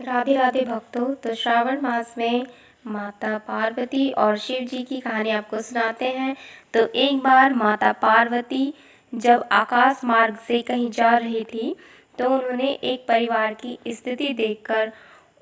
राधे राधे भक्तों। तो श्रावण मास में माता पार्वती और शिव जी की कहानी आपको सुनाते हैं। तो एक बार माता पार्वती जब आकाश मार्ग से कहीं जा रही थी तो उन्होंने एक परिवार की स्थिति देखकर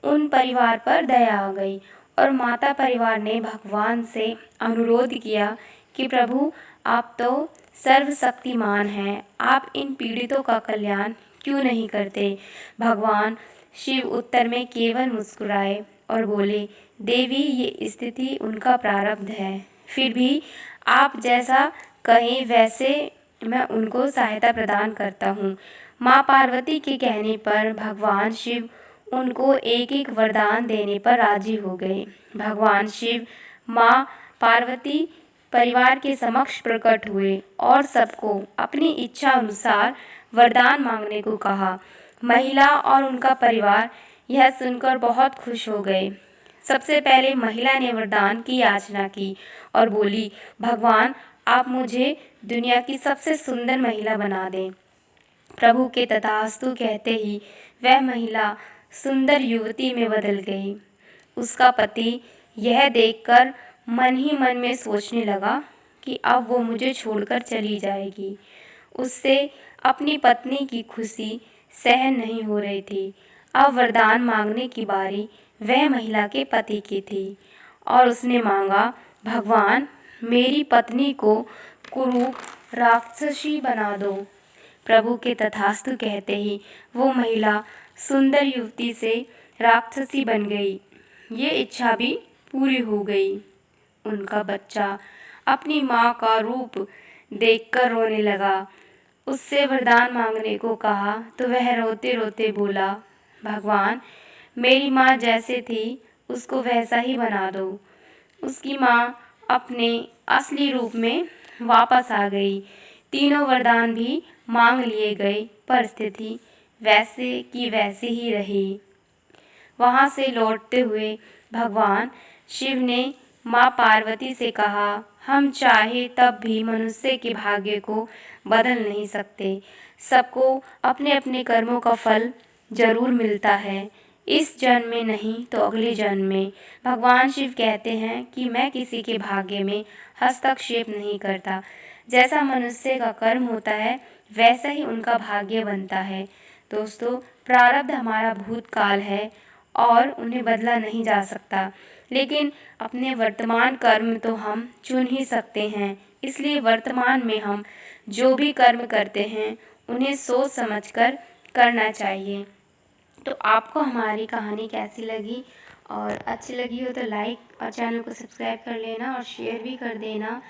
उन परिवार पर दया आ गई और माता परिवार ने भगवान से अनुरोध किया कि प्रभु, आप तो सर्वशक्तिमान हैं, आप इन पीड़ितों का कल्याण क्यों नहीं करते। भगवान शिव उत्तर में केवल मुस्कुराए और बोले, देवी, ये स्थिति उनका प्रारब्ध है, फिर भी आप जैसा कहें वैसे मैं उनको सहायता प्रदान करता हूँ। माँ पार्वती के कहने पर भगवान शिव उनको एक एक वरदान देने पर राजी हो गए। भगवान शिव माँ पार्वती परिवार के समक्ष प्रकट हुए और सबको अपनी इच्छा अनुसार वरदान मांगने को कहा। महिला और उनका परिवार यह सुनकर बहुत खुश हो गए। सबसे पहले महिला ने वरदान की याचना की और बोली, भगवान, आप मुझे दुनिया की सबसे सुंदर महिला बना दें। प्रभु के तथास्तु कहते ही वह महिला सुंदर युवती में बदल गई। उसका पति यह देखकर मन ही मन में सोचने लगा कि अब वो मुझे छोड़कर चली जाएगी। उससे अपनी पत्नी की खुशी सहन नहीं हो रही थी। अब वरदान मांगने की बारी वह महिला के पति की थी और उसने मांगा, भगवान, मेरी पत्नी को कुरूप राक्षसी बना दो। प्रभु के तथास्तु कहते ही वो महिला सुंदर युवती से राक्षसी बन गई। ये इच्छा भी पूरी हो गई। उनका बच्चा अपनी माँ का रूप देखकर रोने लगा। उससे वरदान मांगने को कहा तो वह रोते रोते बोला, भगवान, मेरी माँ जैसे थी उसको वैसा ही बना दो। उसकी माँ अपने असली रूप में वापस आ गई। तीनों वरदान भी मांग लिए गए पर स्थिति वैसे की वैसी ही रही। वहाँ से लौटते हुए भगवान शिव ने माँ पार्वती से कहा, हम चाहे तब भी मनुष्य के भाग्य को बदल नहीं सकते। सबको अपने अपने कर्मों का फल जरूर मिलता है, इस जन्म में नहीं तो अगले जन्म में। भगवान शिव कहते हैं कि मैं किसी के भाग्य में हस्तक्षेप नहीं करता। जैसा मनुष्य का कर्म होता है वैसा ही उनका भाग्य बनता है। दोस्तों, प्रारब्ध हमारा भूतकाल है और उन्हें बदला नहीं जा सकता, लेकिन अपने वर्तमान कर्म तो हम चुन ही सकते हैं। इसलिए वर्तमान में हम जो भी कर्म करते हैं उन्हें सोच समझकर करना चाहिए। तो आपको हमारी कहानी कैसी लगी, और अच्छी लगी हो तो लाइक और चैनल को सब्सक्राइब कर लेना और शेयर भी कर देना।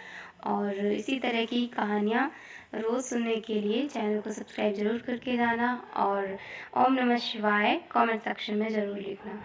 और इसी तरह की कहानियाँ रोज़ सुनने के लिए चैनल को सब्सक्राइब ज़रूर करके जाना और ओम नमः शिवाय कमेंट सेक्शन में ज़रूर लिखना।